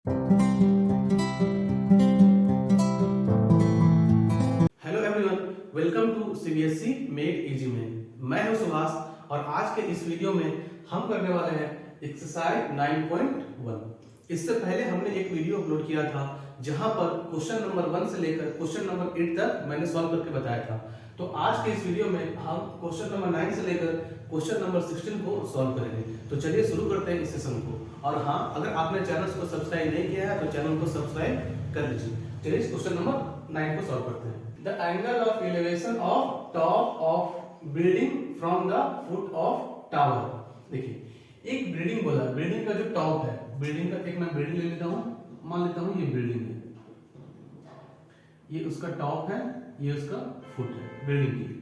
Hello everyone, welcome to CBSE make easy में। मैं हूं सुभाष और आज के इस वीडियो में हम करने वाले हैं एक्सरसाइज 9.1। इससे पहले हमने एक वीडियो अपलोड किया था जहां पर क्वेश्चन नंबर 1 से लेकर क्वेश्चन नंबर 8 तक मैंने सॉल्व करके बताया था। तो आज के इस वीडियो में हम क्वेश्चन नंबर 9 से लेकर क्वेश्चन नंबर 16 को सॉल्व करेंगे। तो चलिए शुरू करते हैं इस सेशन को। और हाँ, अगर आपने चैनल को सब्सक्राइब नहीं किया है तो चैनल को सब्सक्राइब कर लीजिए। चलिए इस क्वेश्चन नंबर 9 को सॉल्व करते हैं। The angle of elevation of top of building from the foot of tower। देखिए एक बिल्डिंग बोला, बिल्डिंग का जो टॉप है, बिल्डिंग का एक मैं बिल्डिंग ले लेता हूँ, मान लेता हूँ ये बिल्डिंग है, ये उसका टॉप है, ये उसका फुट है बिल्डिंग की।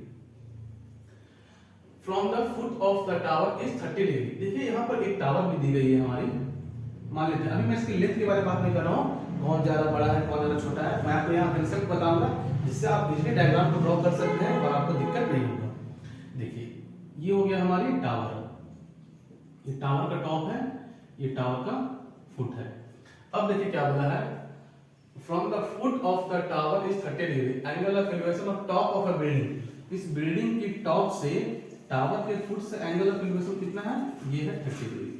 From the foot of the tower is 30 degree. देखिए यहाँ पर एक टावर भी दी गई है हमारी, मान लेते हैं। अभी मैं इसकी लेंथ के बारे में बात नहीं कर रहा हूँ, कौन ज्यादा बड़ा है कौन ज्यादा छोटा है, मैं आपको यहाँ कंसेप्ट बताऊंगा जिससे आप इजीली डायग्राम को ड्रॉ कर सकते हैं और आपको दिक्कत नहीं होगा। देखिए ये हो गया हमारी टावर, ये टावर का टॉप है, ये टावर का फुट है। अब देखिए क्या बोला है, from the foot of the tower is 30 degree, angle of elevation of top of a building. इस बिल्डिंग की टॉप से टावर के फुट से एंगल ऑफ एलिवेशन कितना है, ये है 30 degree.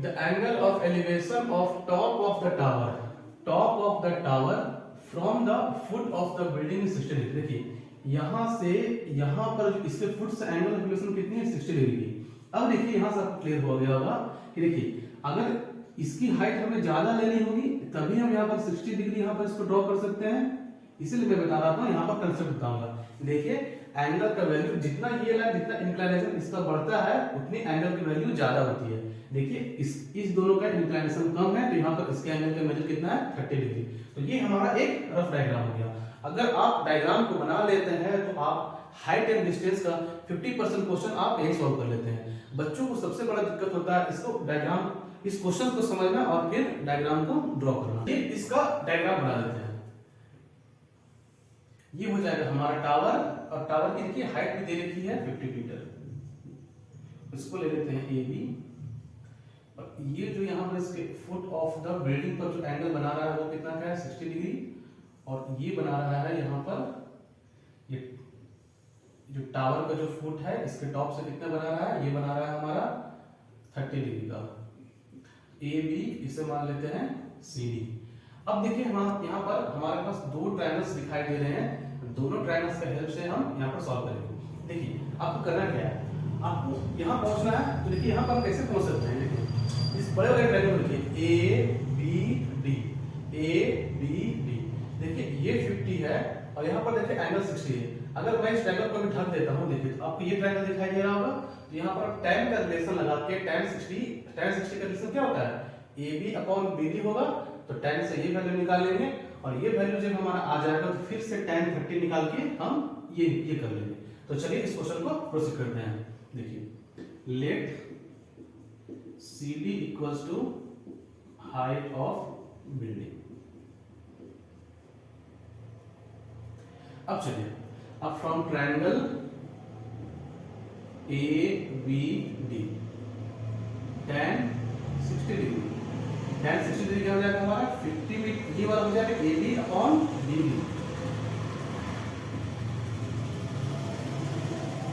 The angle of elevation of top of the tower from the foot of the building is 60 degree. देखिए यहाँ से यहाँ पर जो इसके फुट से एंगल ऑफ एलिवेशन कितनी है, 60 डिग्री की। अब देखिए यहाँ से आपको क्लियर हो गया होगा कि देखिए अगर इसकी हाइट हमें ज्यादा लेनी होगी तभी हम यहाँ पर 60 डिग्री यहाँ पर इसको ड्रॉ कर सकते हैं। इसीलिए मैं बता रहा था, यहाँ पर कंसेप्ट बताऊंगा। देखिए एंगल का वैल्यू जितना ये लाइन जितना इंक्लिनेशन इसका बढ़ता है उतनी एंगल की वैल्यू ज्यादा होती है। देखिए इस दोनों का इंक्लिनेशन कम है तो यहाँ पर इसके एंगल का मेजर कितना है, 30 डिग्री। तो ये हमारा एक रफ डायग्राम हो गया। अगर आप डायग्राम को बना लेते हैं तो आप हाइट एंड डिस्टेंस का 50% क्वेश्चन आप यही सॉल्व कर लेते हैं। बच्चों को सबसे बड़ा दिक्कत होता है इसको डायग्राम, इस क्वेश्चन को समझना और फिर डायग्राम को ड्रॉ करना। ये इसका डायग्राम बना लेते हैं। ये हो जाएगा हमारा टावर, और टावर की देखिए हाइट भी दे रखी है 50 मीटर। इसको ले लेते हैं ए बी, और ये जो यहाँ पर इसके फुट ऑफ द बिल्डिंग पर जो एंगल बना रहा है वो कितना का है, 60 डिग्री। और ये बना रहा है यहाँ पर ये जो टावर का जो फुट है इसके टॉप से कितना बना रहा है, ये बना रहा है हमारा 30 डिग्री का। ए बी इसे मान लेते हैं सी डी। अब देखिए हम यहाँ पर हमारे पास दो ट्रायंगल्स दिखाई दे रहे हैं, दोनों ट्रायंगल्स की हेल्प से हम यहाँ पर सॉल्व करेंगे। देखिए आपको करना क्या है, आपको यहाँ पहुंचना है। तो देखिए यहाँ पर हम कैसे पहुंच सकते हैं, देखिए इस बड़े बड़े ट्रायंगल देखिए A B D, A B D. देखिए ये 50 है और यहाँ पर देखिए एंगल 60 है। अगर मैं इस ट्रायंगल को भी ढक देता हूँ, देखिए तो आपको ये ट्रायंगल दिखाई दे रहा होगा। तो यहाँ पर tan का रिलेशन लगा के tan 60 का रिलेशन क्या होता है, A B upon B D होगा। तो tan से ये वैल्यू निकाल लेंगे और ये वैल्यू जब हमारा आ जाएगा तो फिर से tan 30 निकाल के हम ये कर लेंगे। तो चलिए इस क्वेश्चन को प्रोसीड करते हैं। देखिए let C D equals to height of building. अब चलिए, अब from triangle A B D tan 60 degree, tan 60 degree क्या हो जाएगा हमारा 50 मीटर, ये वाला हो जाएगा A B upon D B.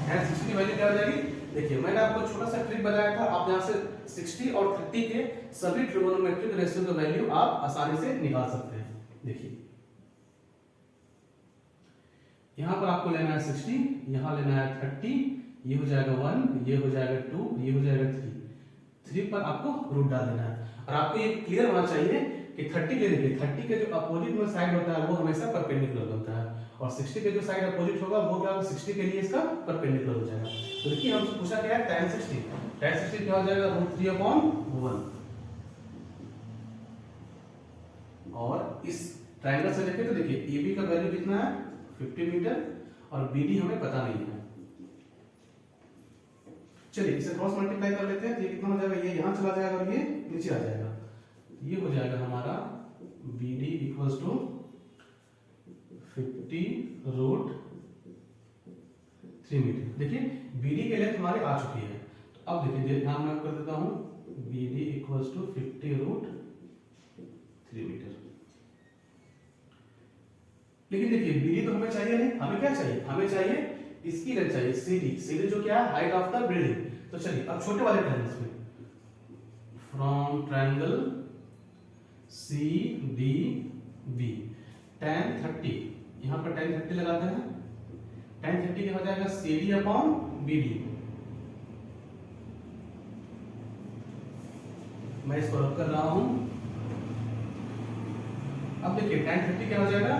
tan 60 की वैल्यू क्या हो जाएगी, देखिए मैंने आपको छोटा सा ट्रिक बताया था। आप यहाँ से 60 और 30 के सभी ट्रिगोनोमेट्रिक रेशियो का वैल्यू आप आसानी से निकाल सकते हैं। देखिए यहाँ पर आपको लेना है 60, यहाँ लेना है 30, ये हो जाएगा 1, ये हो जाएगा 2, ये हो जाएगा 3 पर आपको रूट डाल देना है। और आपको ये क्लियर होना चाहिए कि 30 के देखिए 30 के जो अपोजिट में साइड होता है वो हमेशा परपेंडिकुलर बनता है, और 60 के जो साइड अपोजिट होगा वो क्या होगा, 60 के लिए इसका परपेंडिकुलर हो जाएगा। तो देखिए हमसे पूछा क्या है, tan 60 क्या हो जाएगा, √3/1। और इस ट्रायंगल से देखें तो देखिए ए बी का वैल्यू कितना है 50 मीटर और बी डी हमें पता नहीं है। चलिए इसे क्रॉस मल्टीप्लाई कर लेते हैं। तो ये कितना हो जाएगा, ये यहाँ चला जाएगा और ये नीचे आ जाएगा। ये हो जाएगा हमारा B D equals to 50√3 metre. देखिए बी डी के लेंथ हमारी आ चुकी है। तो अब देखिए ध्यान में कर देता हूँ, B D equals to 50√3 metre. लेकिन देखिए BD तो हमें चाहिए नहीं, हमें क्या चाहिए, हमें चाहिए इसकी लेंथ चाहिए CD जो क्या है, हाइट ऑफ द बिल्डिंग। तो चलिए अब छोटे वाले ट्रायंगल्स में फ्रॉम ट्रायंगल CDB tan 30, यहां पर tan 30 लगाते हैं। tan 30 क्या हो जाएगा, CD/BD। मैं इसको रब कर रहा हूं। अब देखिए tan 30 क्या हो जाएगा,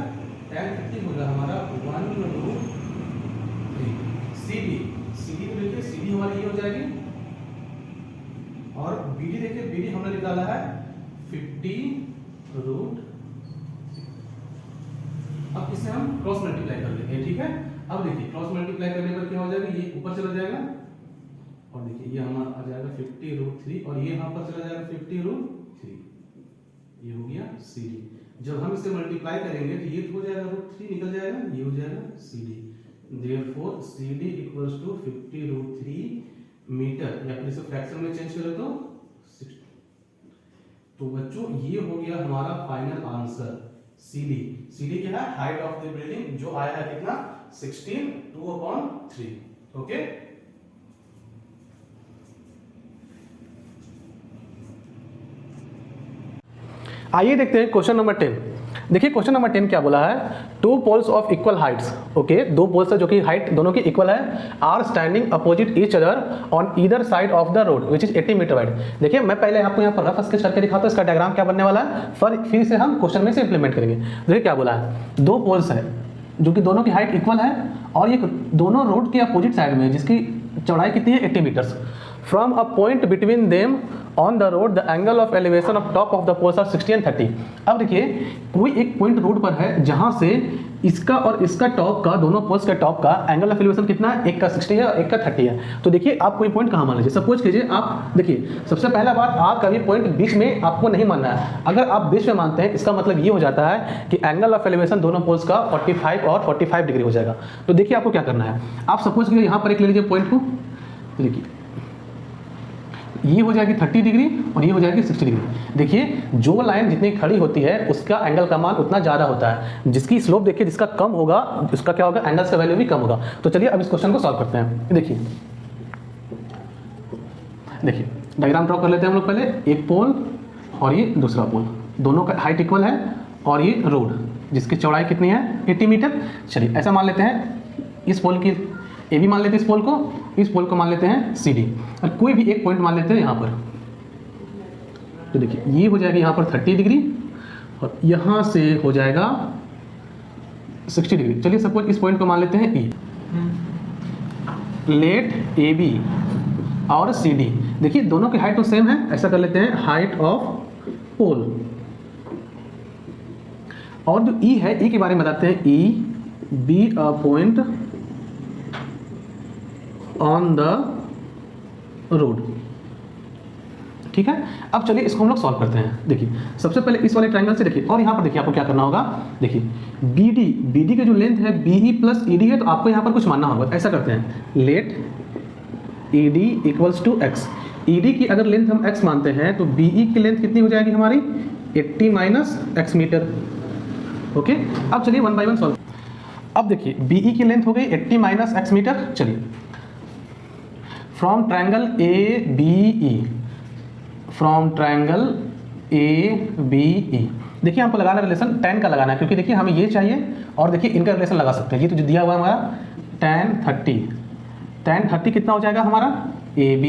tan 30 होगा हमारा 1/3 CD को देखिए CD हमारी ये हो जाएगी, और BD देखिए BD हमने निकाला है 50√। अब इसे हम क्रॉस मल्टीप्लाई कर लेते हैं, ठीक है। अब देखिए क्रॉस मल्टीप्लाई करने पर क्या हो जाएगा, ये ऊपर चला जाएगा और देखिए ये हमारा आ जाएगा 50√3 और ये यहां पर चला जाएगा 50√3। ये हो गया CD। जब हम इसे मल्टीप्लाई करेंगे तो ये हो जाएगा √3 निकल जाएगा, ये हो जाएगा CD। Therefore CD equals to 50√3 metre, या फिर इसे फ्रैक्शन में चेंज करें तो 60। तो बच्चों ये हो गया हमारा फाइनल आंसर। CD क्या है, हाइट ऑफ द बिल्डिंग, जो आया है कितना, 16 2/3। ओके, आइए देखते हैं क्वेश्चन नंबर 10। देखिए क्वेश्चन नंबर 10 क्या बोला है, two poles of equal heights, okay, दो पोल्स है जो कि हाइट दोनों की इक्वल है, are standing opposite each other on either side of the road which is 80 metre wide. देखिए मैं पहले आपको यहाँ पर रफ स्केच करके दिखाता हूँ इसका डायग्राम क्या बनने वाला है, फिर से हम क्वेश्चन में से इंप्लीमेंट करेंगे। देखिए क्या बोला है, दो पोल्स है जो कि दोनों की हाइट इक्वल है और ये दोनों रोड के अपोजिट साइड में है जिसकी चौड़ाई कितनी है, 80 metres. From a point between them on the road the angle of elevation of top of the poles are 60 and 30। अब देखिए कोई एक पॉइंट रोड पर है जहां से इसका और इसका टॉप का, दोनों पोल्स का टॉप का एंगल ऑफ एलिवेशन कितना है, एक का 60 है और एक का 30 है। तो देखिए आप कोई पॉइंट कहां मान लीजिए, सपोज कीजिए आप, देखिए सबसे पहला बात, आप कभी पॉइंट बीच में आपको नहीं मानना है। अगर आप बीच में मानते हैं इसका मतलब ये हो जाता है कि एंगल ऑफ एलिवेशन दोनों पोल्स का 45 और 45 डिग्री हो जाएगा। तो देखिए आपको क्या करना है, आप सपोज कीजिए यहाँ पर एक ले लीजिए पॉइंट को, देखिए ये हो जाएगी 30 डिग्री और ये हो जाएगी 60 डिग्री। देखिए जो लाइन जितनी खड़ी होती है उसका एंगल का मान उतना ज़्यादा होता है, जिसकी स्लोप देखिए जिसका कम होगा उसका क्या होगा, एंगल्स का वैल्यू भी कम होगा। तो चलिए अब इस क्वेश्चन को सॉल्व करते हैं। देखिए डायग्राम ड्रॉ कर लेते हैं हम लोग पहले, एक पोल और ये दूसरा पोल, दोनों का हाइट इक्वल है और ये रोड जिसकी चौड़ाई कितनी है, 80 मीटर। चलिए ऐसा मान लेते हैं, इस पोल की AB मान लेते हैं, इस पोल को मान लेते हैं CD, और कोई भी एक पॉइंट मान लेते हैं यहाँ पर। तो देखिए ये हो जाएगा यहाँ पर 30 डिग्री और यहाँ से हो जाएगा 60 डिग्री। चलिए सपोज इस पॉइंट को मान लेते हैं E। लेट AB और CD, देखिए दोनों की हाइट तो सेम है, ऐसा कर लेते हैं हाइट ऑफ पोल, और जो E है, E के बारे में बताते हैं, E be a point on the road, ठीक है। अब चलिए इसको हम लोग सॉल्व करते हैं। देखिए सबसे पहले इस वाले ट्रायंगल से देखिए, और यहाँ पर देखिए आपको क्या करना होगा, देखिए BD की जो लेंथ है BE प्लस ED है, तो आपको यहाँ पर कुछ मानना होगा। ऐसा करते हैं, let ED equals to x, ED की अगर लेंथ हम x मानते हैं तो BE की लेंथ कितनी हो जाएगी हमारी, 80 माइनस x मीटर। ओके, अब चलिए 1 बाय 1 सॉल्व। अब देखिए BE की लेंथ हो गई 80 माइनस x मीटर। चलिए from triangle ABE, from triangle ABE, देखिए हमको लगाना रिलेशन tan का लगाना है, क्योंकि देखिए हमें ये चाहिए और देखिए इनका रिलेशन लगा सकते हैं। ये तो जो दिया हुआ है हमारा tan 30 कितना हो जाएगा हमारा, AB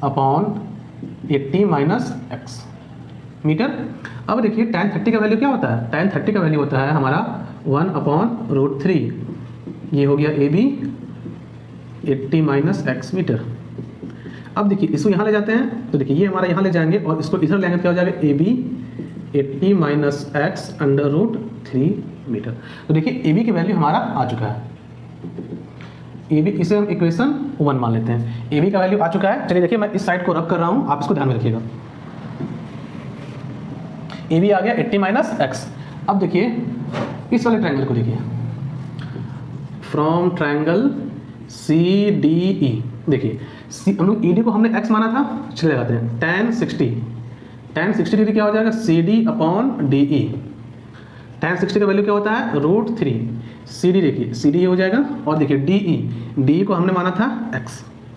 upon 80 minus x metre. अब देखिए tan 30 का वैल्यू क्या होता है, tan 30 का वैल्यू होता है हमारा 1/√3, ये हो गया AB 80 माइनस x मीटर। अब देखिए इसको यहाँ ले जाते हैं, तो देखिए ये हमारा यहाँ ले जाएंगे और इसको इधर लेंगे, क्या हो जाएगा, AB 80 माइनस x √3 मीटर। तो देखिए AB की वैल्यू हमारा आ चुका है, AB, इसे हम इक्वेशन 1 मान लेते हैं। AB का वैल्यू आ चुका है। चलिए देखिए मैं इस साइड को रब कर रहा हूँ, आप इसको ध्यान में रखिएगा। AB आ गया 80 माइनस x। अब देखिए इस वाले ट्रायंगल को देखिए, फ्रॉम ट्रायंगल CDE, देखिए हम लोग ED को हमने x माना था, चले लगाते हैं tan 60 tan 60 डिग्री क्या हो जाएगा, CD अपॉन DE। tan 60 का वैल्यू क्या होता है, √3। CD देखिए, CD ये हो जाएगा, और देखिए DE को हमने माना था x,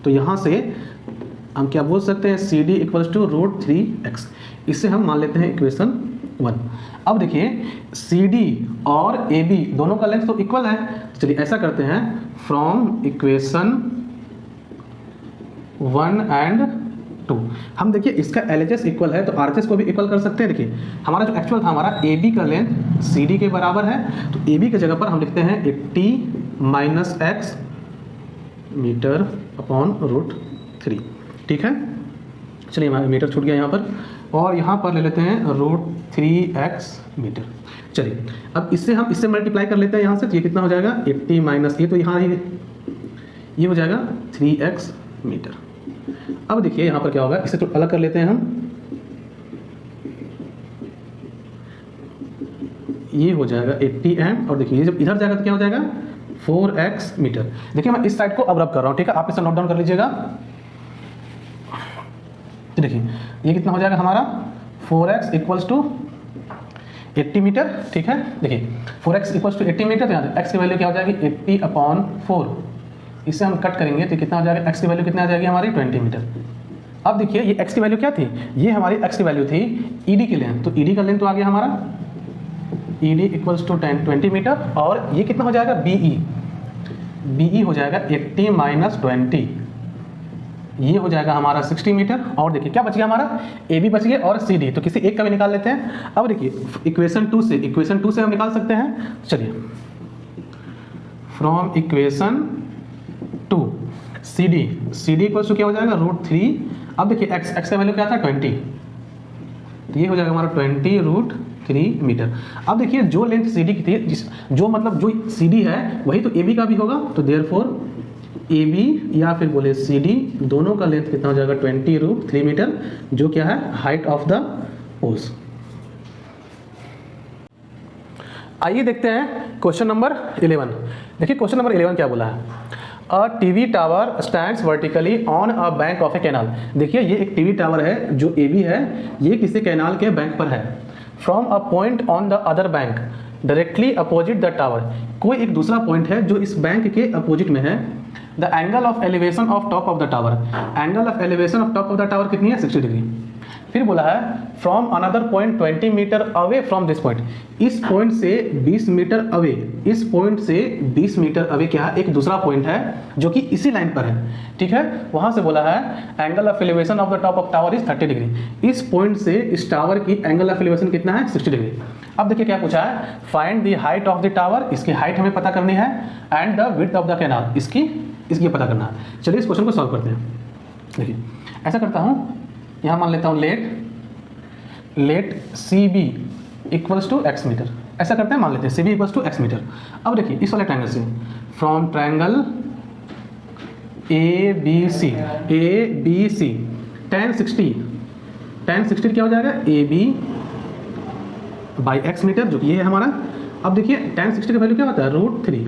तो यहाँ से हम क्या बोल सकते हैं, CD इक्वल्स टू √3x। इससे हम मान लेते हैं इक्वेशन 1। अब देखिए CD और AB दोनों का लेंथ तो इक्वल है, चलिए ऐसा करते हैं, फ्रॉम इक्वेशन 1 एंड 2 हम देखिए इसका LHS इक्वल है तो RHS को भी इक्वल कर सकते हैं। देखिए हमारा जो एक्चुअल था, हमारा AB का लेंथ CD के बराबर है, तो AB की जगह पर हम लिखते हैं 80 - x मीटर अपॉन √3। ठीक है, चलिए हमारा मीटर छूट गया यहाँ पर, और यहाँ पर ले लेते हैं √3x मीटर। चलिए अब इससे हम इससे मल्टीप्लाई कर लेते हैं यहाँ से, तो ये कितना हो जाएगा, 80 - ये तो यहाँ ही ये हो जाएगा 3x मीटर। अब देखिए यहाँ पर क्या होगा, इसे तो अलग कर लेते हैं हम, ये हो जाएगा 80m, और देखिए ये जब इधर जाएगा तो क्या हो जाएगा 4x मीटर। देखिए मैं इस साइड को अब रब कर रहा हूँ, ठीक है, आप इसे नोट डाउन कर लीजिएगा। तो देखिए ये कितना हो जाएगा हमारा 4x इक्वल्स टू 80 मीटर। ठीक है, देखिए 4x इक्वल्स टू 80 मीटर, तो यहाँ x की वैल्यू क्या हो जाएगी 80/4। इससे हम कट करेंगे तो कितना हो जाएगा, x की वैल्यू कितना आ जाएगी हमारी 20 मीटर। अब देखिए ये x की वैल्यू क्या थी, ये हमारी x की वैल्यू थी ED की लेंथ, तो ED का लेंथ तो आ गया हमारा ED इक्वल्स टू 20 मीटर, और ये कितना हो जाएगा BE हो जाएगा 80 - 20, ये हो जाएगा हमारा 60 मीटर। और देखिए क्या बच गया हमारा, AB बच गया और CD, तो किसी एक का भी निकाल लेते हैं। अब देखिए इक्वेशन 2 से हम निकाल सकते हैं। चलिए from equation 2 CD equals to क्या हो जाएगा √3। अब देखिए x का वैल्यू क्या था 20, तो ये हो जाएगा हमारा 20 √3 मीटर। अब देखिए जो लेंथ CD की थी, जो मतलब जो CD है वही तो AB का भी होगा, तो देयरफॉर AB या फिर बोले CD दोनों का लेंथ कितना हो जाएगा 20 √3 मीटर, जो क्या है हाइट ऑफ द पोल्स। आइए देखते हैं क्वेश्चन नंबर 11। देखिए क्वेश्चन नंबर 11 क्या बोला है, a TV tower stands vertically on a bank of A canal. देखिए ये एक टीवी टावर है जो AB है, ये किसी कैनाल के बैंक पर है। From a point on the other bank directly opposite the tower, कोई एक दूसरा पॉइंट है जो इस बैंक के अपोजिट में है। The angle of elevation of top of the tower, angle of elevation of top of the tower कितनी है 60 डिग्री। फिर बोला है from another point 20 metre away from this point, इस पॉइंट से 20 मीटर अवे, इस पॉइंट से 20 मीटर अवे क्या है, एक दूसरा पॉइंट है जो कि इसी लाइन पर है। ठीक है, वहां से बोला है angle of elevation of the top of tower is 30 degree. इस पॉइंट से इस टावर की एंगल ऑफ एलिवेशन कितना है 60 डिग्री। अब देखिए क्या पूछा है, find the height of the tower, इसकी हाइट हमें पता करनी है, and the width of the canal, इसकी पता करना है। चलिए इस क्वेश्चन को सॉल्व करते हैं। देखिए ऐसा करता हूँ, यहाँ मान लेता हूँ let CB equals to x metre, ऐसा करते हैं, मान लेते हैं CB equals to x metre. अब देखिए इस वाले ट्रायंगल से फ्रॉम ट्रायंगल ABC tan 60 क्या हो जाएगा AB बाई x मीटर, जो कि ये है हमारा। अब देखिए tan 60 का वैल्यू क्या होता है √3,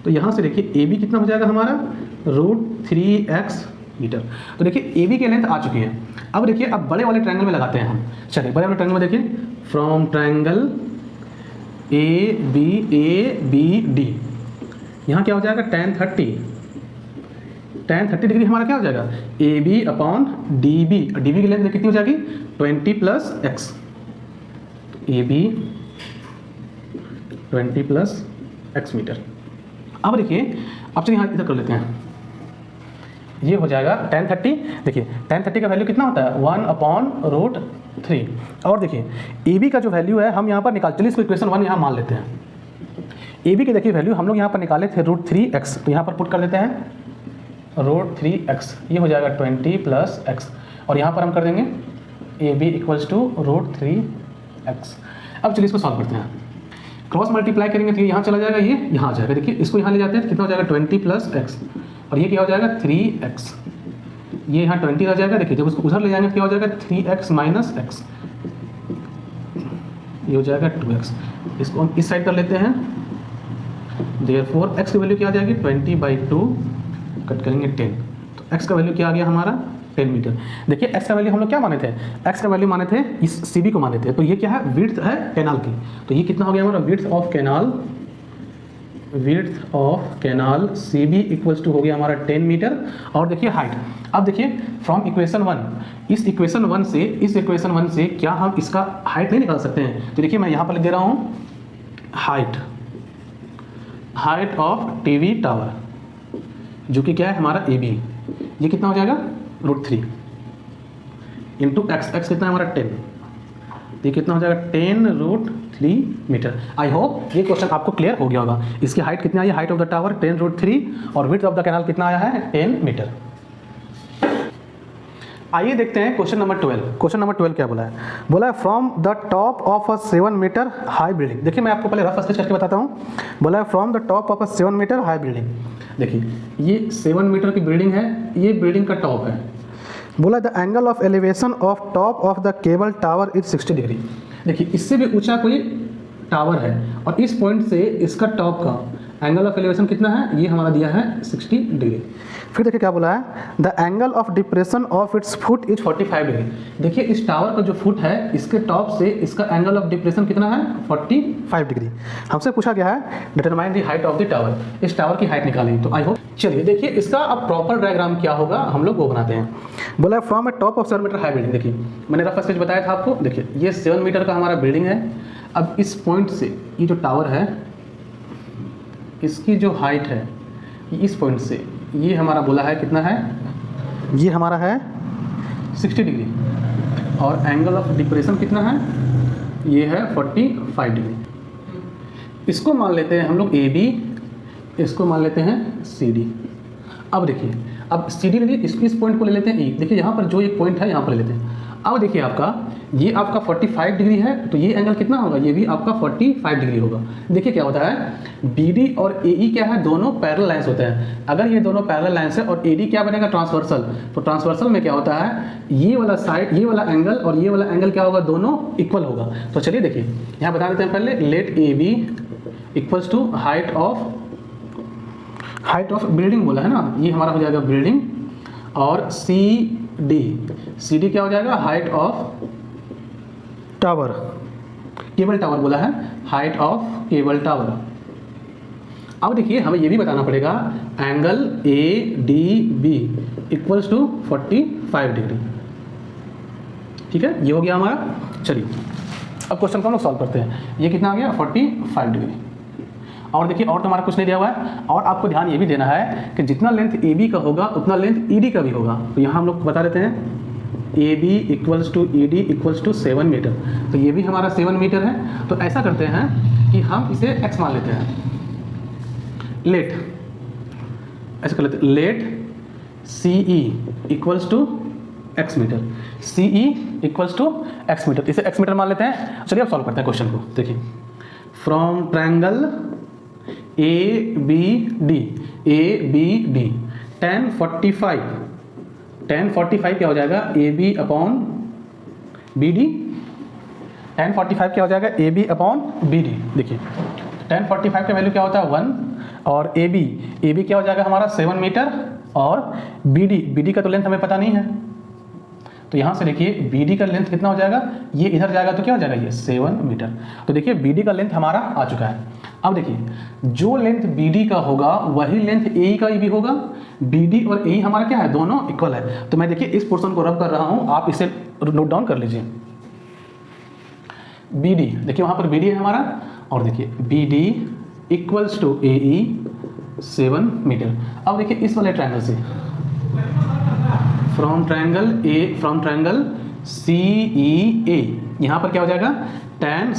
तो यहाँ से देखिए AB कितना हो जाएगा हमारा √3x मीटर। तो देखिए AB की लेंथ आ चुकी है। अब देखिए अब बड़े वाले ट्रायंगल में लगाते हैं हम। चलिए बड़े वाले ट्रायंगल में देखिए फ्रॉम ट्रायंगल ABD, यहाँ क्या हो जाएगा tan 30 डिग्री हमारा क्या हो जाएगा AB/DB, DB की लेंथ कितनी हो जाएगी 20 + x, AB 20 + x मीटर। अब देखिए अब चलिए यहाँ इधर कर लेते हैं, ये हो जाएगा tan 30। देखिए tan 30 का वैल्यू कितना होता है 1/√3। और देखिए AB का जो वैल्यू है हम यहाँ पर निकाल, चलिए इसको इक्वेशन 1 यहाँ मान लेते हैं। AB की देखिए वैल्यू हम लोग यहाँ पर निकाले थे √3x, तो यहाँ पर पुट कर देते हैं √3x, ये हो जाएगा 20 + x, और यहाँ पर हम कर देंगे AB इक्वल्स टू √3x। अब चलिए इसको सॉल्व करते हैं, क्रॉस मल्टीप्लाई करेंगे तो यहाँ चला जाएगा, ये यहाँ आ जाएगा। देखिए इसको यहाँ ले जाते हैं, कितना हो जाएगा 20 + x, और ये क्या हो जाएगा 3x, ये यहाँ 20 आ जाएगा। देखिए जब उसको उधर ले जाएंगे तो क्या हो जाएगा 3x - x, ये हो जाएगा 2x। इसको हम इस साइड कर लेते हैं, देयरफॉर x की वैल्यू क्या आ जाएगी 20/2, कट करेंगे 10, तो x का वैल्यू क्या आ गया हमारा 10 मीटर। देखिए एक्स का वैल्यू हम लोग क्या माने थे, एक्स का वैल्यू माने थे इस सी बी को माने थे, तो ये क्या है, विड्थ है कैनाल की। तो ये कितना हो गया हमारा, width of canal C B equals to हो गया हमारा 10 मीटर। और देखिए हाइट, अब देखिए फ्रॉम इक्वेशन 1, इस इक्वेशन 1 से क्या हम इसका हाइट नहीं निकाल सकते हैं। तो देखिए मैं यहाँ पर लिख दे रहा हूँ हाइट ऑफ टीवी टावर, जो कि क्या है हमारा ए बी, ये कितना हो जाएगा √3 इंटू एक्स, एक्स कितना है हमारा 10, ये कितना हो जाएगा 10√3 मीटर। आई होप ये क्वेश्चन आपको क्लियर हो गया होगा। इसकी हाइट कितना आई है, हाइट ऑफ द टावर 10√3 और विड्थ ऑफ द कैनाल कितना आया है 10 मीटर। आइए देखते हैं क्वेश्चन नंबर 12। क्वेश्चन नंबर 12 क्या बोला है, बोला है from the top of a 7 metre high building. देखिए मैं आपको पहले रफ स्केच करके बताता हूँ। बोला है from the top of a 7 metre high building. देखिए ये 7 मीटर की बिल्डिंग है, ये बिल्डिंग का टॉप है। बोला the angle of elevation of top of the cable tower is 60 degree. देखिए इससे भी ऊंचा कोई टावर है और इस पॉइंट से इसका टॉप का एंगल ऑफ एलिवेशन कितना है, ये हमारा दिया है 60 डिग्री। फिर देखिए क्या बोला है, the angle of depression of its foot is 45 degree. देखिए इस टावर का जो फुट है इसके टॉप से इसका एंगल ऑफ डिप्रेशन कितना है 45 डिग्री। हमसे पूछा गया है determine the height of the tower, इस टावर की हाइट निकालें। तो आई होप, चलिए देखिए इसका अब प्रॉपर डायग्राम क्या होगा हम लोग वो बनाते हैं। बोला है from a top of 7 metre high building. देखिए मैंने रफ स्केच बताया था आपको। देखिए ये 7 मीटर का हमारा बिल्डिंग है। अब इस पॉइंट से ये जो टावर है इसकी जो हाइट है इस पॉइंट से ये हमारा बोला है कितना है, ये हमारा है 60 डिग्री और एंगल ऑफ डिप्रेशन कितना है, ये है 45 डिग्री। इसको मान लेते हैं हम लोग ए बी, इसको मान लेते हैं सी डी। अब देखिए अब सी डी ले लिए, इस पॉइंट को ले लेते हैं ई। देखिए यहाँ पर जो एक पॉइंट है यहाँ पर ले लेते हैं। अब देखिए आपका ये आपका 45 डिग्री है, तो ये एंगल कितना होगा, ये भी आपका 45 डिग्री होगा। देखिए क्या होता है बी डी और ए ई क्या है, दोनों पैरेलल लाइंस होते हैं। अगर ये दोनों पैरेलल लाइंस है और ए डी क्या बनेगा ट्रांसवर्सल, तो ट्रांसवर्सल में क्या होता है ये वाला साइड, ये वाला एंगल और ये वाला एंगल क्या होगा, दोनों इक्वल होगा। तो चलिए देखिए यहाँ बता देते हैं पहले, let A B equals to height of building बोला है ना, ये हमारा हो जाएगा बिल्डिंग, और सी डी क्या हो जाएगा, height of tower, cable tower बोला है, हाइट ऑफ केबल टावर। अब देखिए हमें ये भी बताना पड़ेगा angle A D B equals to 45 degree. ठीक है, ये हो गया हमारा। चलिए अब क्वेश्चन को हम लोग सॉल्व करते हैं। ये कितना आ गया 45 डिग्री। और देखिए और तो हमारा कुछ नहीं दिया हुआ है, और आपको ध्यान ये भी देना है कि जितना लेंथ ए बी का होगा उतना लेंथ ई डी का भी होगा। तो यहाँ हम लोग बता देते हैं A B equals to E D equals to 7 metre, तो ये भी हमारा 7 मीटर है। तो ऐसा करते हैं कि हम इसे x मान लेते हैं। लेट ऐसा कर लेते हैं, let C E equals to x metre, C E equals to x metre, इसे x मीटर मान लेते हैं। चलिए अब सॉल्व करते हैं क्वेश्चन को। देखिए from triangle A B D tan 45 क्या हो जाएगा A B upon B D, tan 45 क्या हो जाएगा A B upon B D. देखिए tan 45 का वैल्यू क्या होता है 1, और ए बी क्या हो जाएगा हमारा 7 मीटर, और बी डी का तो लेंथ हमें पता नहीं है। तो यहाँ से देखिए बी डी का लेंथ कितना हो जाएगा, ये इधर जाएगा तो क्या हो जाएगा ये 7 मीटर। तो देखिए बी डी का लेंथ हमारा आ चुका है। अब देखिए जो लेंथ बी डी का होगा वही लेंथ ए ई का भी होगा। बी डी और ए ई हमारा क्या है, दोनों इक्वल है। तो मैं देखिए इस पोर्शन को रब कर रहा हूँ, आप इसे नोट डाउन कर लीजिए। बी डी देखिए वहाँ पर बी डी है हमारा, और देखिए B D equals to A E 7 metre. अब देखिए इस वाले ट्रायंगल से फ्रॉम ट्रायंगल सी ई ए, यहाँ पर क्या हो जाएगा tan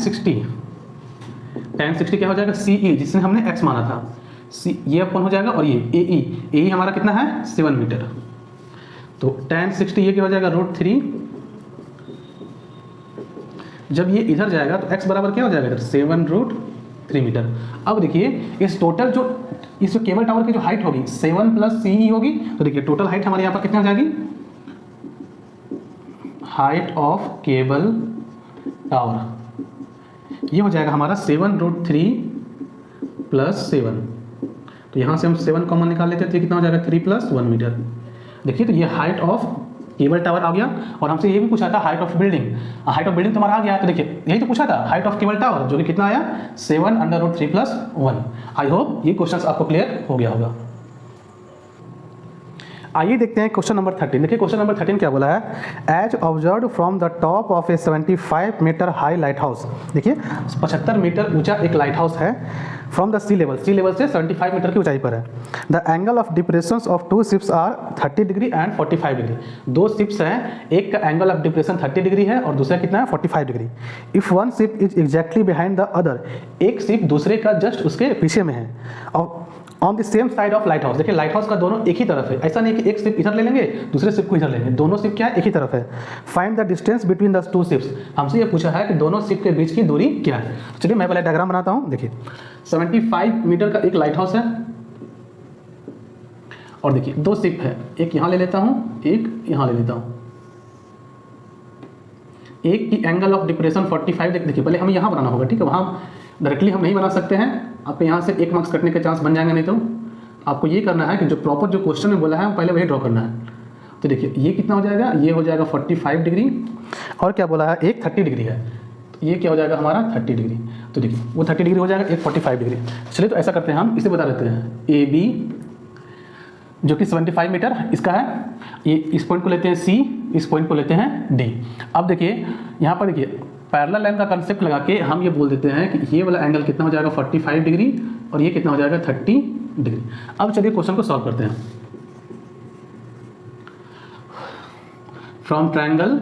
60 क्या हो जाएगा सी ई, जिसने हमने x माना था, सी ये अपन हो जाएगा, और ये ए ई हमारा कितना है 7 मीटर। तो tan 60 ये क्या हो जाएगा √3। जब ये इधर जाएगा तो x बराबर क्या हो जाएगा 7√3 मीटर। अब देखिए इस टोटल इस जो केबल टावर की जो हाइट होगी 7 प्लस सी ई होगी, तो देखिए टोटल हाइट हमारे यहाँ पर कितना हो जाएगी, हाइट ऑफ केबल टावर ये हो जाएगा हमारा 7√3 प्लस 7। तो यहाँ से हम 7 कॉमन निकाल लेते हैं, तो कितना हो जाएगा 3 + 1 मीटर। देखिए तो ये हाइट ऑफ केबल टावर आ गया, और हमसे ये भी पूछा था height of building. Height of building तुम्हारा आ गया, तो देखिए यही तो पूछा था हाइट ऑफ केबल टावर, जो कि कितना आया 7/√3+1। आई होप ये क्वेश्चन आपको क्लियर हो गया होगा। आइए देखते हैं क्वेश्चन नंबर 13। देखिए क्वेश्चन नंबर 13 क्या बोला है, as observe from the top of a 75 metre high lighthouse. देखिए 75 मीटर ऊंचा एक लाइट हाउस है, फ्रॉम द सी लेवल से 75 मीटर की ऊंचाई पर है। The angle of depression of two ships are 30 degree and 45 degree. दो शिप्स हैं, एक का एंगल ऑफ डिप्रेशन 30 डिग्री है और दूसरा कितना है 45 degree. If one ship is exactly behind the other, एक शिप दूसरे का जस्ट उसके पीछे में है, और on the same side of light house. देखिए लाइट हाउस का दोनों एक ही तरफ है, ऐसा नहीं कि एक शिप इधर ले लेंगे दूसरे शिप को इधर लेंगे, दोनों शिप क्या है एक ही तरफ है। Find the distance between the two ships. हमसे ये पूछा है कि दोनों शिप के बीच की दूरी क्या है। चलिए मैं पहले डायग्राम बनाता हूँ। देखिए 75 मीटर का एक लाइट हाउस है, और देखिए दो शिप है, एक यहाँ ले लेता हूँ, एक यहाँ ले लेता हूँ। एक की एंगल ऑफ डिप्रेशन 45। देखिए पहले हमें यहाँ बनाना होगा, ठीक है, वहाँ डायरेक्टली हम नहीं बना सकते हैं, आपके यहाँ से 1 मार्क्स कटने के चांस बन जाएंगे। नहीं तो आपको ये करना है कि जो प्रॉपर जो क्वेश्चन में बोला है पहले वही ड्रॉ करना है। तो देखिए ये कितना हो जाएगा, ये हो जाएगा 45 डिग्री, और क्या बोला है एक 30 डिग्री है, तो ये क्या हो जाएगा हमारा 30 डिग्री। तो देखिए वो 30 डिग्री हो जाएगा, एक 45 डिग्री। चलिए तो ऐसा करते हैं, हम इसे बता देते हैं ए बी, जो कि 75 मीटर इसका है, ये इस पॉइंट को लेते हैं सी, इस पॉइंट को लेते हैं डी। अब देखिए यहाँ पर देखिए पैरेलल लाइन का कंसेप्ट लगा के हम ये बोल देते हैं कि ये वाला एंगल कितना हो जाएगा 45 डिग्री, और ये कितना हो जाएगा 30 डिग्री। अब चलिए क्वेश्चन को सॉल्व करते हैं। From triangle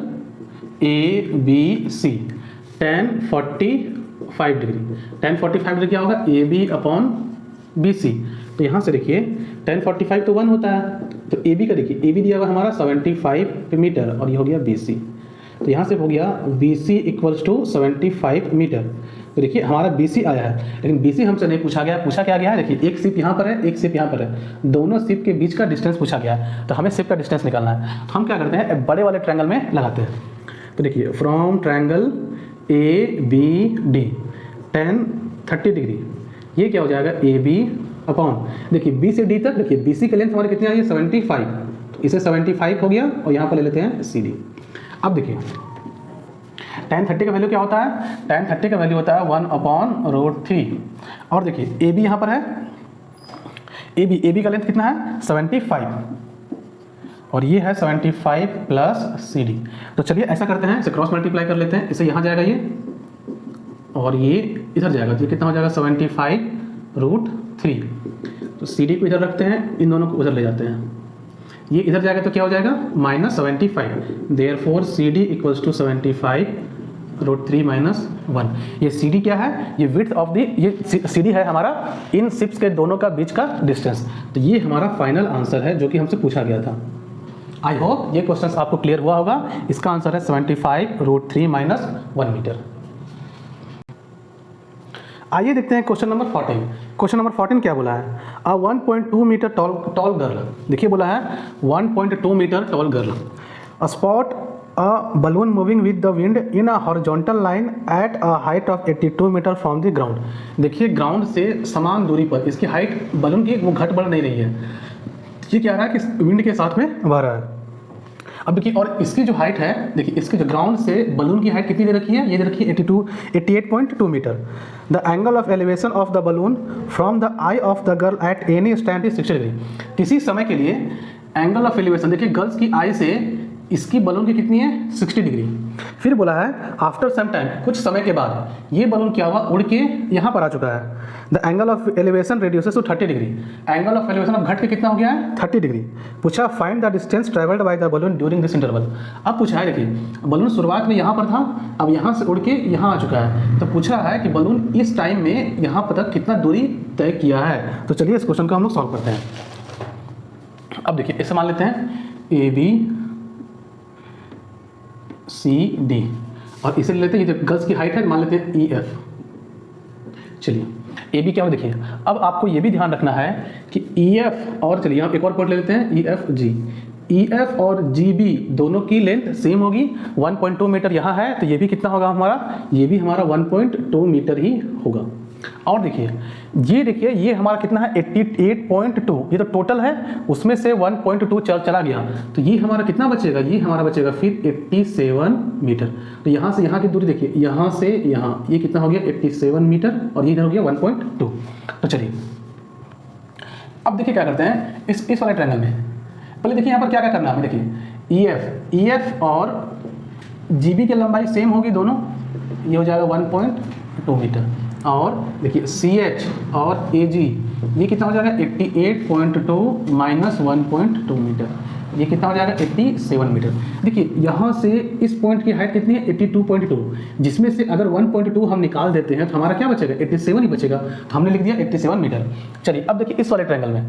A B C tan 45 degree, tan 45 degree क्या होगा A B upon B C. तो यहाँ से देखिए tan 45 तो 1 होता है, तो ए बी का देखिए ए बी दिया हुआ हमारा 75 मीटर, और ये हो गया बी सी। तो यहाँ से हो गया B C equals to 75 metre. तो देखिए हमारा बी सी आया है, लेकिन बी सी हमसे नहीं पूछा गया, पूछा क्या गया है, देखिए एक शिप यहाँ पर है, एक शिप यहाँ पर है, दोनों शिप के बीच का डिस्टेंस पूछा गया है। तो हमें शिप का डिस्टेंस निकालना है, तो हम क्या करते हैं बड़े वाले ट्रायंगल में लगाते हैं। तो देखिए from triangle A B D tan 30 degree, ये क्या हो जाएगा ए बी अपॉन, देखिए बी से डी तक, देखिए बी सी की लेंथ हमारी कितनी आई है 75, तो इसे 75 हो गया, और यहाँ पर ले लेते हैं सी डी। अब देखिए tan 30 का वैल्यू क्या होता है, tan 30 का वैल्यू होता है 1/√3, और देखिए ए बी यहाँ पर है, ए बी का लेंथ कितना है 75, और ये है 75 प्लस सी डी। तो चलिए ऐसा करते हैं, इसे क्रॉस मल्टीप्लाई कर लेते हैं, इसे यहाँ जाएगा ये, और ये इधर जाएगा, तो ये कितना हो जाएगा 75√3। तो सी डी को इधर रखते हैं, इन दोनों को उधर ले जाते हैं, ये इधर जाएगा तो क्या हो जाएगा -75। Therefore C D equals to 75√3 - 1। ये सी डी क्या है, ये विड्थ ऑफ द, ये सी डी है हमारा इन शिप्स के दोनों का बीच का डिस्टेंस। तो ये हमारा फाइनल आंसर है जो कि हमसे पूछा गया था। आई होप ये क्वेश्चन आपको क्लियर हुआ होगा। इसका आंसर है 75√3 - 1 मीटर। आइए देखते हैं क्वेश्चन नंबर 14। क्वेश्चन नंबर 14 क्या बोला है, अ 1.2 मीटर टॉल गर्ल। देखिए बोला है 1.2 metre tall girl spot a balloon moving with the wind in a horizontal line at a height of 82 metre from the ground. देखिए ग्राउंड से समान दूरी पर इसकी हाइट बलून की वो घट बढ़ नहीं रही है, ये क्या रहा है कि विंड के साथ में बढ़ रहा है। अब देखिए और इसकी जो हाइट है, देखिए इसकी जो ग्राउंड से बलून की हाइट कितनी दे रखी है, ये दे रखी है 88.2 metre. The angle of elevation of the balloon from the eye of the girl at any stand is 60 degree. किसी समय के लिए एंगल ऑफ एलिवेशन, देखिए गर्ल्स की आई से इसकी बलून की कितनी है 60 डिग्री। फिर बोला है आफ्टर सम टाइम, कुछ समय के बाद ये बलून क्या हुआ, उड़ के यहाँ पर आ चुका है। The angle of elevation reduces to 30 degree. Angle of elevation अब घट के कितना हो गया है 30 डिग्री। पूछा find the distance travelled by the balloon during this interval. अब पूछा है, देखिए बलून शुरुआत में यहाँ पर था, अब यहाँ से उड़ के यहाँ आ चुका है, तो पूछा है कि बलून इस टाइम में यहाँ पर तक कितना दूरी तय किया है। तो चलिए इस क्वेश्चन को हम लोग सॉल्व करते हैं। अब देखिए इसे मान लेते हैं ए बी सी डी, और इसे लेते हैं, ये गर्ल्स की हाइट है, मान लेते हैं ई एफ। चलिए ए बी क्या हो, देखिए अब आपको ये भी ध्यान रखना है कि ई एफ और, चलिए हम एक और पॉइंट ले लेते हैं E F G. E F और जी बी दोनों की लेंथ सेम होगी, 1.2 मीटर यहाँ है, तो ये भी कितना होगा हमारा, ये भी हमारा 1.2 मीटर ही होगा। और देखिए ये हमारा कितना है 88.2, ये तो टोटल है, उसमें से 1.2 चला गया, तो ये हमारा कितना बचेगा, ये हमारा बचेगा फिर 87 मीटर। तो यहाँ से यहाँ की दूरी देखिए, यहाँ से यहाँ ये कितना हो गया 87 मीटर, और ये इधर हो गया 1.2। तो चलिए अब देखिए क्या करते हैं इस वाले ट्रायंगल में। पहले देखिए यहाँ पर क्या क्या करना है हमें। देखिए EF और GB की लंबाई सेम होगी दोनों, ये हो जाएगा 1.2 मीटर। और देखिए CH और AG ये कितना हो जाएगा 88.2 माइनस 1.2 मीटर, ये कितना हो जाएगा 87 मीटर। देखिए यहाँ से इस पॉइंट की हाइट कितनी है 82.2, जिसमें से अगर 1.2 हम निकाल देते हैं तो हमारा क्या बचेगा 87 ही बचेगा, तो हमने लिख दिया 87 मीटर। चलिए अब देखिए इस वाले ट्रायंगल में,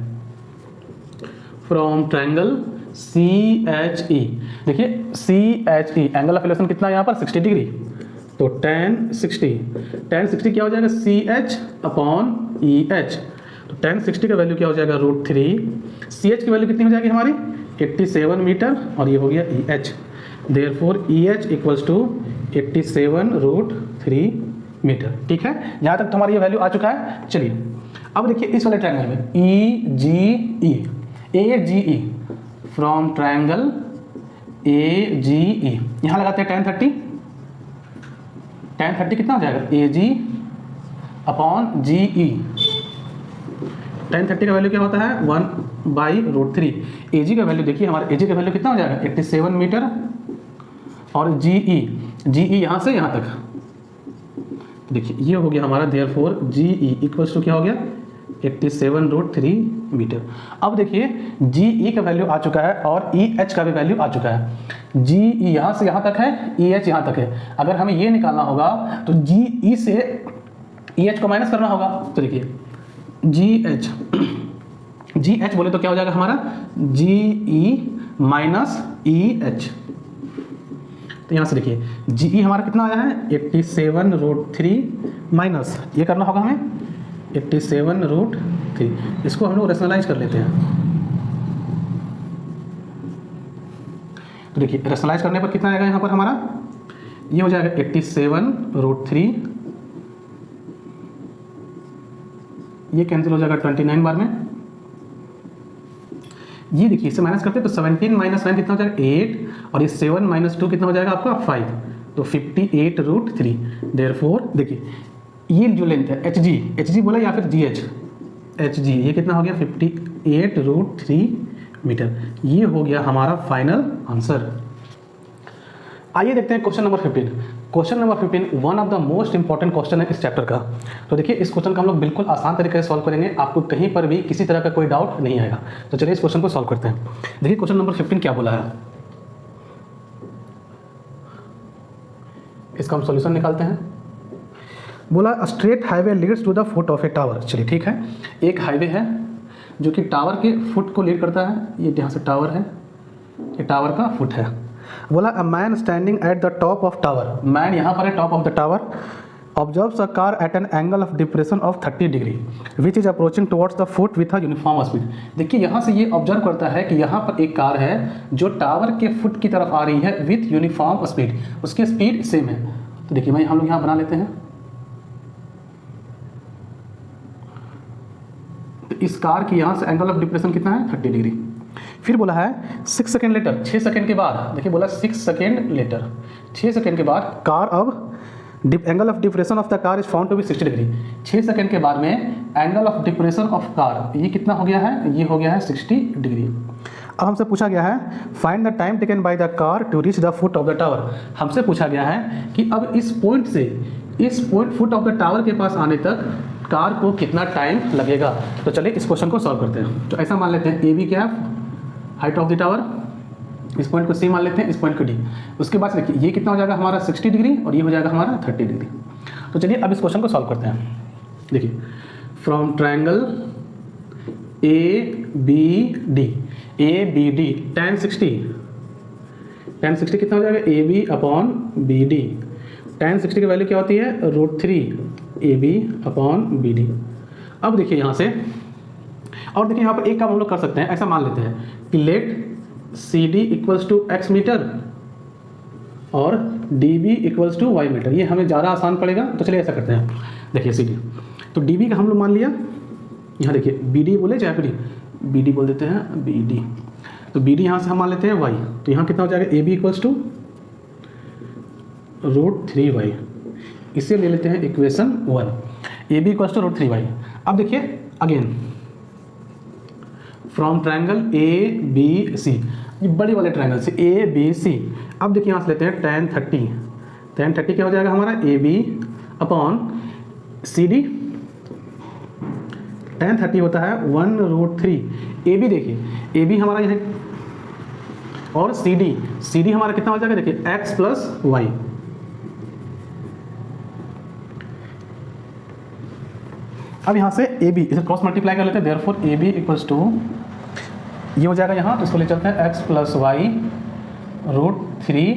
फ्रॉम ट्रायंगल CHE, देखिए CHE एंगल ऑफ एलिवेशन कितना है यहाँ पर 60 डिग्री, तो tan 60 क्या हो जाएगा CH अपॉन EH, तो tan 60 का वैल्यू क्या हो जाएगा √3, CH की वैल्यू कितनी हो जाएगी हमारी 87 मीटर, और ये हो गया EH, therefore EH equals to 87√3 metre. ठीक है, यहाँ तक तो हमारा ये वैल्यू आ चुका है। चलिए अब देखिए इस वाले ट्रायंगल में AGE, फ्रॉम ट्रायंगल AGE यहाँ लगाते हैं tan 30 कितना हो जाएगा AG अपॉन GE। tan 30 का वैल्यू क्या होता है 1/√3। AG का वैल्यू देखिए, हमारा AG का वैल्यू कितना हो जाएगा 87 मीटर, और GE यहाँ से यहाँ तक देखिए ये हो गया हमारा, देयरफॉर GE इक्वल्स टू क्या हो गया 87√3 मीटर। अब देखिए GE का वैल्यू आ चुका है और EH का भी वैल्यू आ चुका है। GE यहाँ से यहाँ तक है, EH यहाँ तक है। अगर हमें ये निकालना होगा तो GE से EH को माइनस करना होगा। तो देखिए GH बोले तो क्या हो जाएगा हमारा GE माइनस EH। तो यहाँ से देखिए GE हमारा कितना आया है 87√3 माइनस ये करना होगा हमें 87√3। इसको हम लोग रेशनलाइज कर लेते हैं। तो देखिए रेशनलाइज करने पर कितना आएगा यहाँ पर हमारा, ये हो जाएगा 87√3, ये कैंसिल हो जाएगा 29 बार में। ये देखिए इसे माइनस करते हैं तो 17 माइनस 9 कितना हो जाएगा 8, और ये 7 माइनस 2 कितना हो जाएगा आपका 5, तो 58√3। देयरफॉर देखिए ये जो लेंथ है HG बोला या फिर HG ये कितना हो गया 58√3 मीटर। ये हो गया हमारा फाइनल आंसर। आइए देखते हैं question number 15। Question number 15 one of the most important question है इस चैप्टर का। तो देखिए इस क्वेश्चन को हम लोग बिल्कुल आसान तरीके से सॉल्व करेंगे, आपको कहीं पर भी किसी तरह का कोई डाउट नहीं आएगा। तो चलिए इस क्वेश्चन को सॉल्व करते हैं। देखिए क्वेश्चन नंबर 15 क्या बोला है, इसका हम सॉल्यूशन निकालते हैं। बोला straight highway leads to the foot of a tower. चलिए ठीक है, एक हाईवे है जो कि टावर के फुट को लीड करता है। ये यहाँ से टावर है, ये टावर का फुट है। बोला a man standing at the top of tower, man यहाँ पर है top of the tower, observes a car eight an angle of depression of 30 degree which is approaching towards the foot with a uniform speed. देखिए यहाँ से ये observe करता है कि यहाँ पर एक कार है जो टावर के फुट की तरफ आ रही है विथ यूनिफॉर्म स्पीड, उसकी स्पीड सेम है। तो देखिए भाई हम लोग यहाँ बना लेते हैं, तो इस कार की यहाँ से एंगल ऑफ डिप्रेशन कितना है 30 डिग्री। फिर बोला है 6 सेकेंड लेटर, 6 सेकेंड के बाद, देखिए बोला 6 सेकेंड लेटर, 6 सेकेंड के बाद कार अब angle of depression of the car is found to be 60 degree. 6 second के बाद में angle of depression of car ये कितना हो गया है, ये हो गया है 60 डिग्री। अब हमसे पूछा गया है find the time taken by the car to reach the foot of the tower. हमसे पूछा गया है कि अब इस पॉइंट से इस point foot of the tower के पास आने तक कार को कितना टाइम लगेगा। तो चलिए इस क्वेश्चन को सॉल्व करते हैं। तो ऐसा मान लेते हैं AB क्या है हाइट ऑफ द टावर, इस पॉइंट को C मान लेते हैं, इस पॉइंट को D। उसके बाद देखिए ये कितना हो जाएगा हमारा 60 डिग्री और ये हो जाएगा हमारा 30 डिग्री। तो चलिए अब इस क्वेश्चन को सॉल्व करते हैं। देखिए फ्रॉम ट्रायंगल ABD tan 60 कितना हो जाएगा AB अपॉन BD। tan 60 की वैल्यू क्या होती है √3 AB अपॉन BD। अब देखिए यहाँ से, और देखिए यहाँ पर एक काम हम लोग कर सकते हैं, ऐसा मान लेते हैं कि let CD equals to x metre और DB equals to y metre. ये हमें ज़्यादा आसान पड़ेगा, तो चलिए ऐसा करते हैं। देखिए CD तो डी बी का हम लोग मान लिया, यहाँ देखिए बी डी बोले चाहे फिर बी डी बोल देते हैं, बी डी। तो बी डी यहाँ से हम मान लेते हैं वाई, तो यहाँ कितना हो जाएगा A B equals to √3y। इसे ले लेते हैं equation 1, A B equals to √3y। अब देखिए again from triangle A B C, ये बड़े वाले ट्रायंगल से ए बी सी। अब देखिए यहाँ से लेते हैं tan 30, tan 30 क्या हो जाएगा हमारा A B upon C D. tan 30 होता है 1√3। ए बी देखिए, ए बी हमारा यह और सी डी हमारा कितना हो जाएगा देखिए x प्लस वाई। अब यहाँ से ए बी इसे क्रॉस मल्टीप्लाई कर लेते हैं, therefore A B equals to ये हो जाएगा यहाँ, तो इसको ले चलते हैं x प्लस वाई √3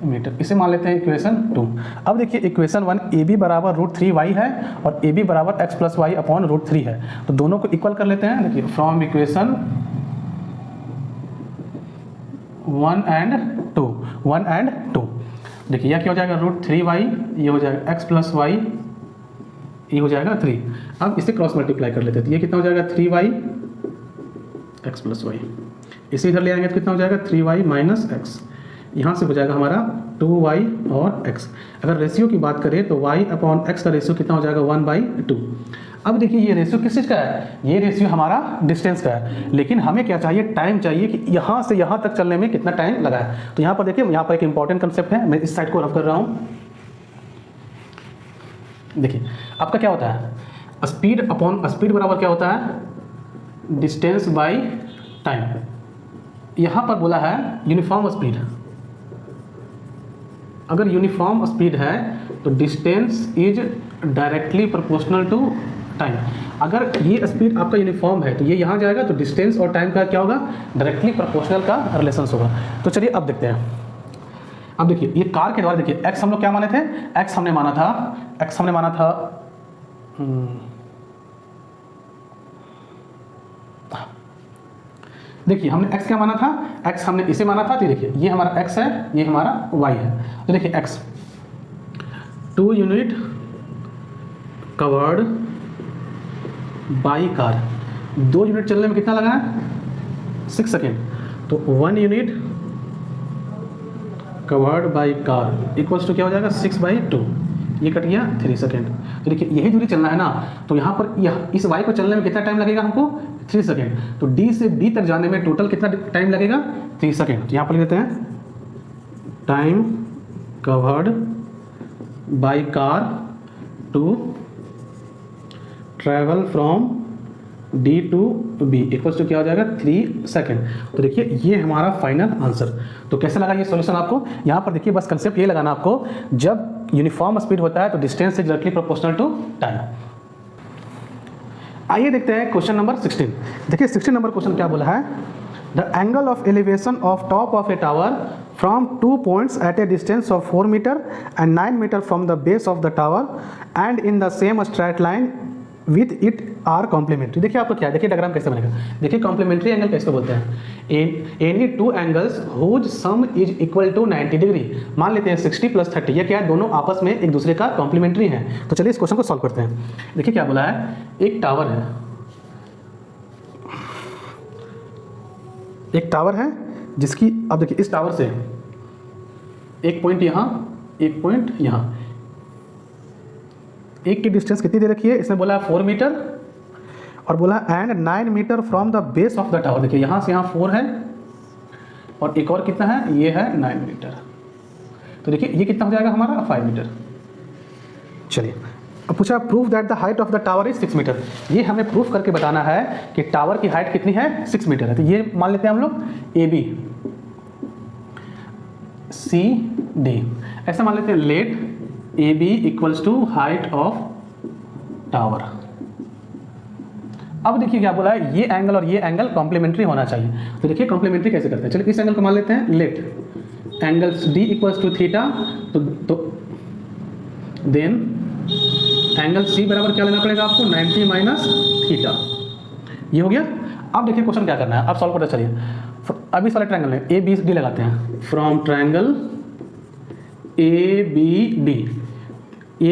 मीटर। इसे मान लेते हैं इक्वेशन 2। अब देखिए इक्वेशन 1 ए बी बराबर √3y है और ए बी बराबर x प्लस वाई अपॉन √3 है, तो दोनों को इक्वल कर लेते हैं। देखिए फ्रॉम इक्वेशन 1 एंड 2 देखिए यह क्या हो जाएगा √3y, ये हो जाएगा x प्लस वाई, ये हो जाएगा 3। अब इसे क्रॉस मल्टीप्लाई कर लेते हैं, तो ये कितना हो जाएगा 3y x प्लस वाई। इसे इधर ले आएंगे तो कितना हो जाएगा 3y माइनस x। यहाँ से हो जाएगा हमारा 2y और x। अगर रेशियो की बात करें तो y अपॉन x का रेशियो कितना हो जाएगा 1/2। अब देखिए ये रेशियो किस चीज़ का है, ये रेशियो हमारा डिस्टेंस का है, लेकिन हमें क्या चाहिए, टाइम चाहिए कि यहाँ से यहाँ तक चलने में कितना टाइम लगा है। तो यहाँ पर देखिए, यहाँ पर एक इंपॉर्टेंट कंसेप्ट है, मैं इस साइड को रफ कर रहा हूँ। देखिए आपका क्या होता है, स्पीड अपॉन स्पीड बराबर क्या होता है, डिस्टेंस बाय टाइम। यहाँ पर बोला है यूनिफॉर्म स्पीड, अगर यूनिफॉर्म स्पीड है तो distance is directly proportional to time. अगर ये स्पीड आपका यूनिफॉर्म है तो ये यहाँ जाएगा, तो डिस्टेंस और टाइम का क्या होगा, डायरेक्टली प्रोपोर्शनल का रिलेशन होगा। तो चलिए अब देखते हैं। अब देखिए ये कार के द्वारा देखिए x हम लोग क्या माने थे, x हमने माना था देखिए हमने x क्या माना था, x हमने इसे माना था। तो देखिए ये हमारा x है, ये हमारा y है। तो देखिए x 2 unit covered by car, 2 unit चलने में कितना लगा है 6 सेकेंड। तो 1 unit covered by car equals to क्या हो जाएगा 6/2, ये कट गया 3 सेकेंड। तो देखिए यही दूरी चलना है ना, तो यहाँ पर इस y को चलने में कितना टाइम लगेगा हमको 3 सेकेंड। तो D से B तक जाने में टोटल कितना टाइम लगेगा 3 सेकेंड। तो यहाँ पर लेते हैं time covered by car to travel from D to B equals to क्या हो जाएगा 3 सेकेंड। तो देखिए ये हमारा फाइनल आंसर। तो कैसे लगा ये सॉल्यूशन आपको, यहाँ पर देखिए बस कंसेप्ट ये लगाना आपको, जब यूनिफॉर्म स्पीड होता है तो distance is directly proportional to time. आइए देखते हैं क्वेश्चन नंबर 16। देखिए 16 नंबर क्वेश्चन क्या बोला है, the angle of elevation of top of a tower from 2 points at a distance of 4 metre and 9 metre from the base of the tower and in the same straight line with it are complementary. देखिए आपको क्या है, देखिए diagram कैसे बनेगा। देखिए complementary angle कैसे बोलते हैं, any 2 angles whose sum is equal to 90 degree. मान लेते हैं 60 + 30, ये क्या है, दोनों आपस में एक दूसरे का कॉम्प्लीमेंट्री है। तो चलिए इस क्वेश्चन को सॉल्व करते हैं। देखिए क्या बोला है, एक टावर है जिसकी, अब देखिए इस टावर से एक पॉइंट यहाँ, एक पॉइंट यहाँ, एक की डिस्टेंस कितनी दे रखी है, इसने बोला 4 मीटर और बोला and 9 metre from the base of the tower. देखिए यहाँ से यहाँ 4 है और एक और कितना है, ये है 9 मीटर। तो देखिए ये कितना हो जाएगा हमारा 5 मीटर। चलिए अब पूछा proof that the height of the tower is 6 metre. ये हमें प्रूफ करके बताना है कि टावर की हाइट कितनी है, 6 मीटर है। तो ये मान लेते हैं हम लोग ए बी सी डी, ऐसा मान लेते हैं let A B equals to height of tower. अब देखिए क्या बोला है, ये एंगल और ये एंगल कॉम्प्लीमेंट्री होना चाहिए। तो देखिए कॉम्प्लीमेंट्री कैसे करते हैं, चलिए इस एंगल को मान लेते हैं let angles D equals to theta. तो देन एंगल सी बराबर क्या लेना पड़ेगा आपको, 90 माइनस थीटा। ये हो गया। अब देखिए क्वेश्चन क्या करना है, अब सॉल्व करते चलिए। अभी इस वाले ट्रायंगल में ए बी डी लगाते हैं, from triangle A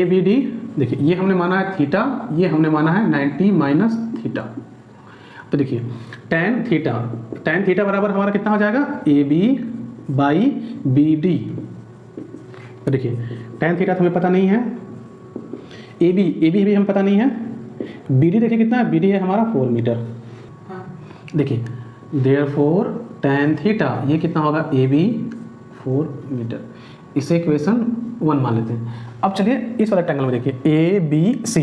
B D देखिए ये हमने माना है थीटा, ये हमने माना है 90 माइनस थीटा। तो देखिए tan थीटा बराबर हमारा कितना हो जाएगा, A B by B D. तो देखिए tan थीटा तो हमें पता नहीं है, ए बी भी हमें पता नहीं है, बी डी देखिए कितना है, बी डी है हमारा 4 मीटर। देखिए देयरफॉर tan थीटा ये कितना होगा, ए बी 4 मीटर। इसे इक्वेशन 1 मान लेते हैं। अब चलिए इस वाले ट्रायंगल में देखिए A B C,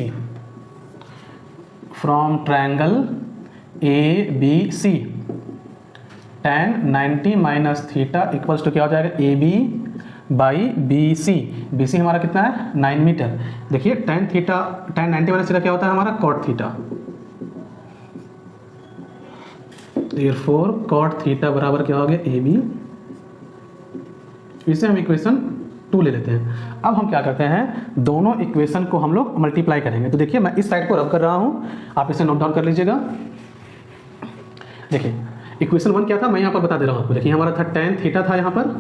from triangle A B C tan 90 minus theta equals to क्या हो जाएगा, A B by B C हमारा कितना है 9 मीटर। देखिए tan 90 माइनस थीटा क्या होता है हमारा cot theta. Therefore cot theta बराबर क्या हो गया, ए बी। इसे हम इक्वेशन 2 ले लेते हैं। अब हम क्या करते हैं, दोनों इक्वेशन को हम लोग मल्टीप्लाई करेंगे। तो देखिए मैं इस साइड को रब कर रहा हूँ, आप इसे नोट डाउन कर लीजिएगा। देखिए इक्वेशन 1 क्या था, मैं यहाँ पर बता दे रहा हूँ आपको। देखिए हमारा था tan थीटा था यहाँ पर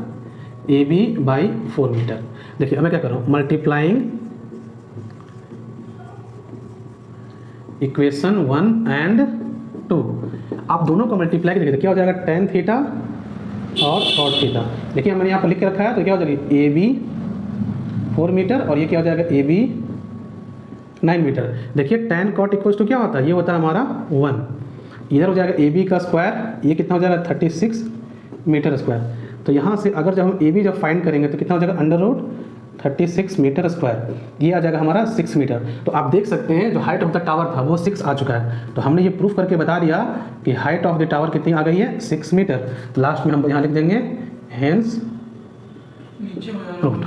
ए बी बाई 4 मीटर। देखिए अब मैं क्या कर रहा हूँ, मल्टीप्लाइंग इक्वेशन 1 एंड 2। आप दोनों को मल्टीप्लाई करके क्या हो जाएगा, tan थीटा और cot थीटा। देखिए मैंने यहाँ पर लिख के रखा है, तो क्या हो जाएगा, ए बी 4 मीटर और ये क्या हो जाएगा, ए बी 9 मीटर। देखिए tan cot इक्वल्स टू क्या होता है, ये होता है हमारा 1। इधर हो जाएगा ए बी का स्क्वायर, ये कितना हो जाएगा 36 मीटर स्क्वायर। तो यहाँ से अगर जब हम ए बी जब फाइंड करेंगे तो कितना हो जाएगा, अंडर रूट 36 मीटर स्क्वायर, ये आ जाएगा हमारा 6 मीटर। तो आप देख सकते हैं जो हाइट ऑफ द टावर था वो 6 आ चुका है। तो हमने ये प्रूफ करके बता दिया कि हाइट ऑफ द टावर कितनी आ गई है, 6 मीटर। लास्ट में हम यहाँ लिख देंगे हेंस नीचे प्रूव्ड।